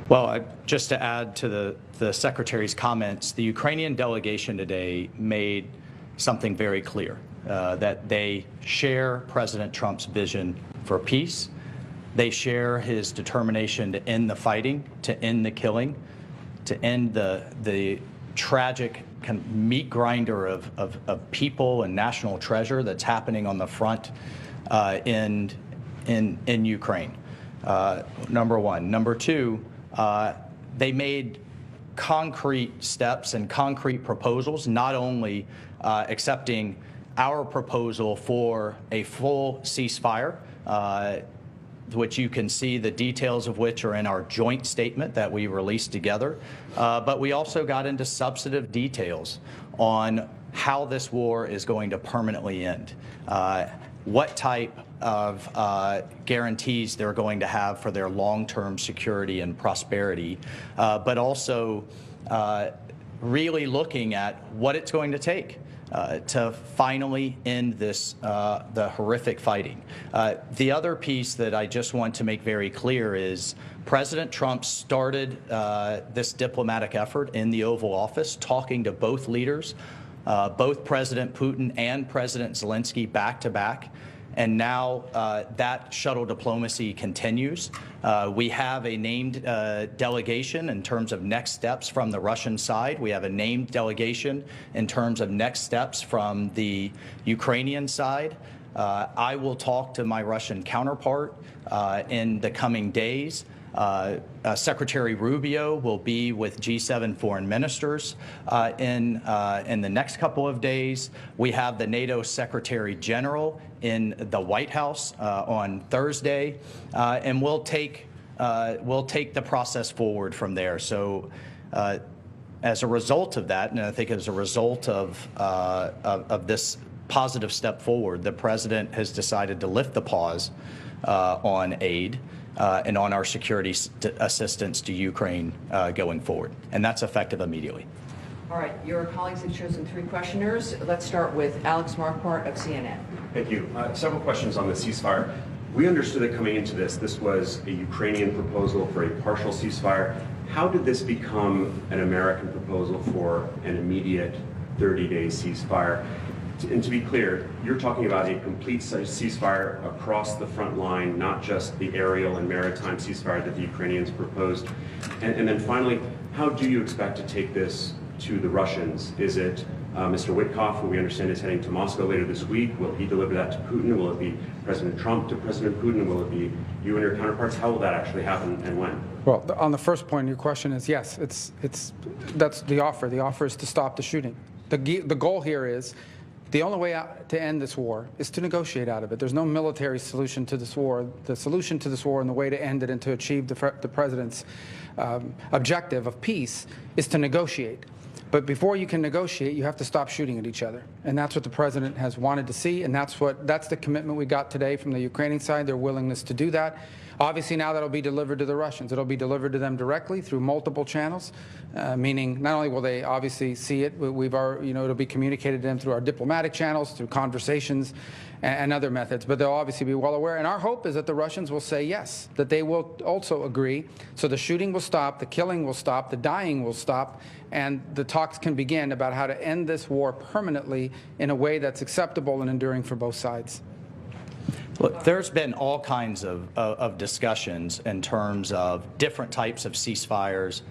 Well, just to add to the Secretary's comments, the Ukrainian delegation today made something very clear, that they share President Trump's vision for peace. They share his determination to end the fighting, to end the killing, to end the tragic kind of meat grinder of people and national treasure that's happening on the front in Ukraine. Number one. Number two, they made concrete steps and concrete proposals, not only accepting our proposal for a full ceasefire, which you can see the details of which are in our joint statement that we released together. But we also got into substantive details on how this war is going to permanently end, what type of guarantees they're going to have for their long-term security and prosperity, but also really looking at what it's going to take to finally end this, the horrific fighting. The other piece that I just want to make very clear is President Trump started this diplomatic effort in the Oval Office, talking to both leaders, both President Putin and President Zelensky back to back. And now that shuttle diplomacy continues. We have a named delegation in terms of next steps from the Russian side. We have a named delegation in terms of next steps from the Ukrainian side. I will talk to my Russian counterpart in the coming days. Secretary Rubio will be with G7 foreign ministers in the next couple of days. We have the NATO Secretary General in the White House on Thursday, and we'll take the process forward from there. So, as a result of that, and I think as a result of this positive step forward, the president has decided to lift the pause on aid. And on our security assistance to Ukraine going forward. And that's effective immediately. All right, your colleagues have chosen 3 questioners. Let's start with Alex Marquardt of CNN. Thank you. Several questions on the ceasefire. We understood that coming into this was a Ukrainian proposal for a partial ceasefire. How did this become an American proposal for an immediate 30-day ceasefire? And to be clear, you're talking about a complete ceasefire across the front line, not just the aerial and maritime ceasefire that the Ukrainians proposed. And then finally, how do you expect to take this to the Russians? Is it Mr. Witkoff, who we understand is heading to Moscow later this week? Will he deliver that to Putin? Will it be President Trump to President Putin? Will it be you and your counterparts? How will that actually happen and when? Well, on the first point, your question is yes. That's the offer. The offer is to stop the shooting. The goal here is the only way out to end this war is to negotiate out of it. There's no military solution to this war. The solution to this war and the way to end it and to achieve the president's objective of peace is to negotiate. But before you can negotiate, you have to stop shooting at each other. And that's what the president has wanted to see, and that's the commitment we got today from the Ukrainian side, their willingness to do that. Obviously, now that'll be delivered to the Russians. It'll be delivered to them directly through multiple channels, meaning not only will they obviously see it, it'll be communicated to them through our diplomatic channels, through conversations and other methods, but they'll obviously be well aware. And our hope is that the Russians will say yes, that they will also agree. So the shooting will stop, the killing will stop, the dying will stop, and the talks can begin about how to end this war permanently in a way that's acceptable and enduring for both sides. Look, there's been all kinds of discussions in terms of different types of ceasefires.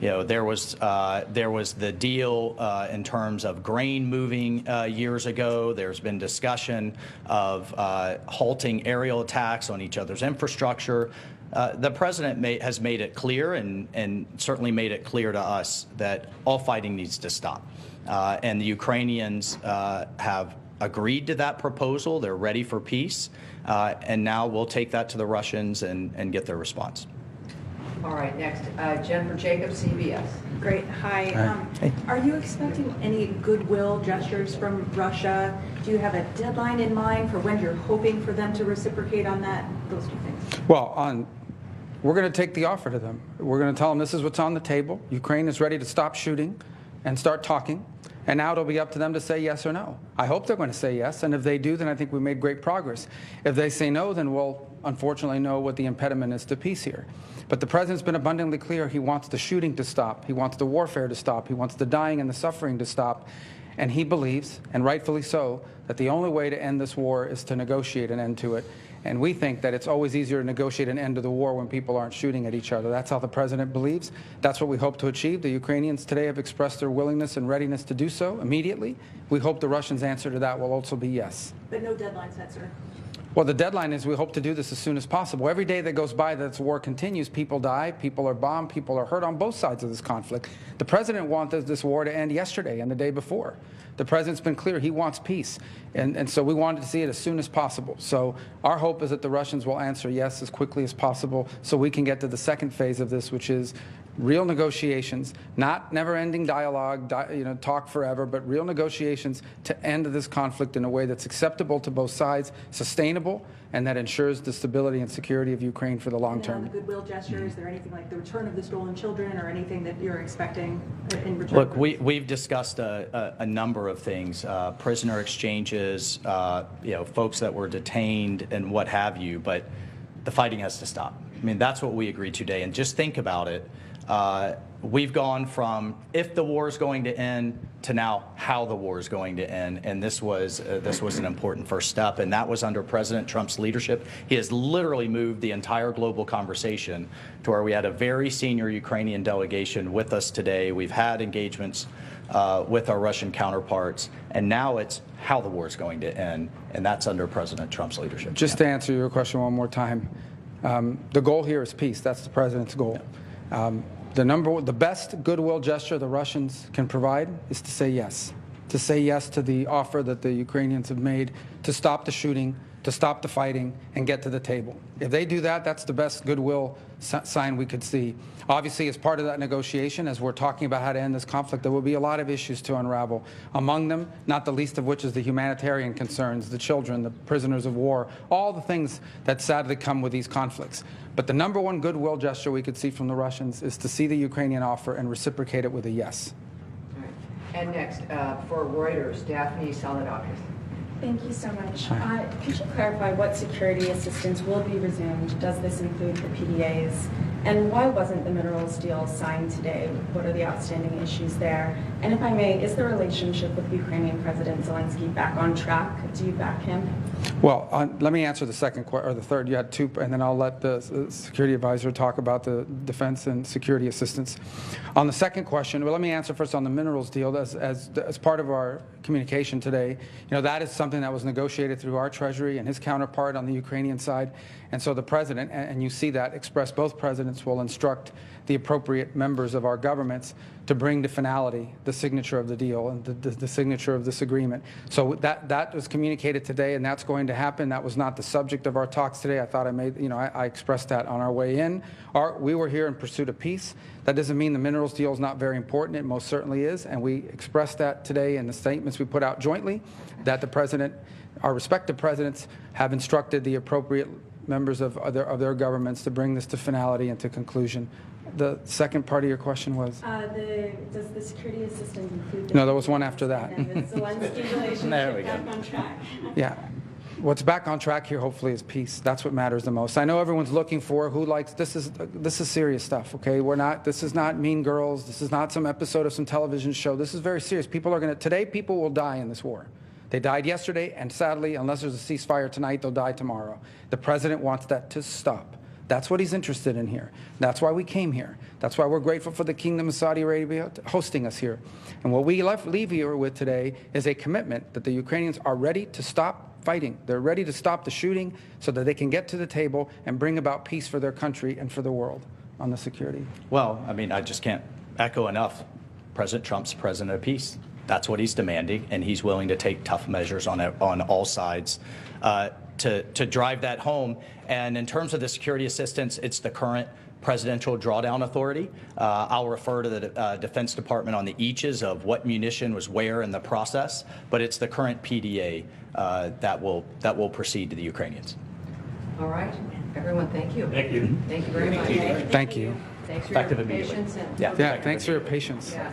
You know, there was the deal in terms of grain moving years ago. There's been discussion of halting aerial attacks on each other's infrastructure. The president has made it clear and certainly made it clear to us that all fighting needs to stop. And the Ukrainians have agreed to that proposal. They're ready for peace. And now we'll take that to the Russians and get their response. All right, next, Jennifer Jacobs, CBS. Great. Hi. Are you expecting any goodwill gestures from Russia? Do you have a deadline in mind for when you're hoping for them to reciprocate on that? Those 2 things. Well, we're going to take the offer to them. We're going to tell them this is what's on the table. Ukraine is ready to stop shooting and start talking. And now it'll be up to them to say yes or no. I hope they're going to say yes, and if they do, then I think we made great progress. If they say no, then we'll unfortunately know what the impediment is to peace here. But the president's been abundantly clear he wants the shooting to stop. He wants the warfare to stop. He wants the dying and the suffering to stop. And he believes, and rightfully so, that the only way to end this war is to negotiate an end to it. And we think that it's always easier to negotiate an end to the war when people aren't shooting at each other. That's how the president believes. That's what we hope to achieve. The Ukrainians today have expressed their willingness and readiness to do so immediately. We hope the Russians' answer to that will also be yes. But no deadline set, sir. Well, the deadline is we hope to do this as soon as possible. Every day that goes by that this war continues, people die, people are bombed, people are hurt on both sides of this conflict. The president wanted this war to end yesterday and the day before. The president's been clear he wants peace, and so we wanted to see it as soon as possible. So our hope is that the Russians will answer yes as quickly as possible so we can get to the second phase of this, which is real negotiations, not never-ending dialogue, talk forever, but real negotiations to end this conflict in a way that's acceptable to both sides, sustainable, and that ensures the stability and security of Ukraine for the long term. And on the goodwill gesture, is there anything like the return of the stolen children or anything that you're expecting in return? Look, we've discussed a number of things, prisoner exchanges, folks that were detained and what have you, but the fighting has to stop. I mean, that's what we agreed today. And just think about it. We've gone from if the war is going to end to now how the war is going to end, and this was an important first step, and that was under President Trump's leadership. He has literally moved the entire global conversation to where we had a very senior Ukrainian delegation with us today. We've had engagements with our Russian counterparts, and now it's how the war is going to end, and that's under President Trump's leadership. Just to answer your question one more time, the goal here is peace. That's the president's goal. The best goodwill gesture the Russians can provide is to say yes to the offer that the Ukrainians have made to stop the shooting, to stop the fighting, and get to the table. If they do that, that's the best goodwill sign we could see. Obviously, as part of that negotiation, as we're talking about how to end this conflict, there will be a lot of issues to unravel. Among them, not the least of which is the humanitarian concerns, the children, the prisoners of war, all the things that sadly come with these conflicts. But the number one goodwill gesture we could see from the Russians is to see the Ukrainian offer and reciprocate it with a yes. All right. And next, for Reuters, Daphne Saladakis. Thank you so much. Could you clarify what security assistance will be resumed? Does this include the PDAs? And why wasn't the minerals deal signed today? What are the outstanding issues there? And if I may, is the relationship with Ukrainian President Zelensky back on track? Do you back him? Well, let me answer the second or the third. You had two, and then I'll let the security advisor talk about the defense and security assistance. On the second question, well, let me answer first on the minerals deal. As part of our communication today, that is something that was negotiated through our Treasury and his counterpart on the Ukrainian side. And so the president, and you see that expressed, both presidents will instruct the appropriate members of our governments to bring to finality the signature of the deal and the signature of this agreement. So that was communicated today, and that's going to happen. That was not the subject of our talks today. I thought I expressed that on our way in. We were here in pursuit of peace. That doesn't mean the minerals deal is not very important. It most certainly is, and we expressed that today in the statements we put out jointly, that the president, our respective presidents, have instructed the appropriate members of their governments to bring this to finality and to conclusion. The second part of your question was? Does the security assistance include? No, there was one after that. And the Zelensky relationship There we go. back on track? Yeah. What's back on track here, hopefully, is peace. That's what matters the most. I know everyone's looking for who likes this is serious stuff, okay? This is not Mean Girls. This is not some episode of some television show. This is very serious. Today people will die in this war. They died yesterday, and sadly, unless there's a ceasefire tonight, they'll die tomorrow. The president wants that to stop. That's what he's interested in here. That's why we came here. That's why we're grateful for the Kingdom of Saudi Arabia hosting us here. And what we leave here with today is a commitment that the Ukrainians are ready to stop fighting. They're ready to stop the shooting so that they can get to the table and bring about peace for their country and for the world on the security. Well, I mean, I just can't echo enough. President Trump's president of peace. That's what he's demanding, and he's willing to take tough measures on all sides to drive that home. And in terms of the security assistance, it's the current presidential drawdown authority. I'll refer to the Defense Department on the eaches of what munition was where in the process, but it's the current PDA that will proceed to the Ukrainians. All right. Everyone, thank you. Thank you. Thank you very much. Thank you. Thanks for your Effective immediately. patience. And Yeah, thanks for your patience. Yeah.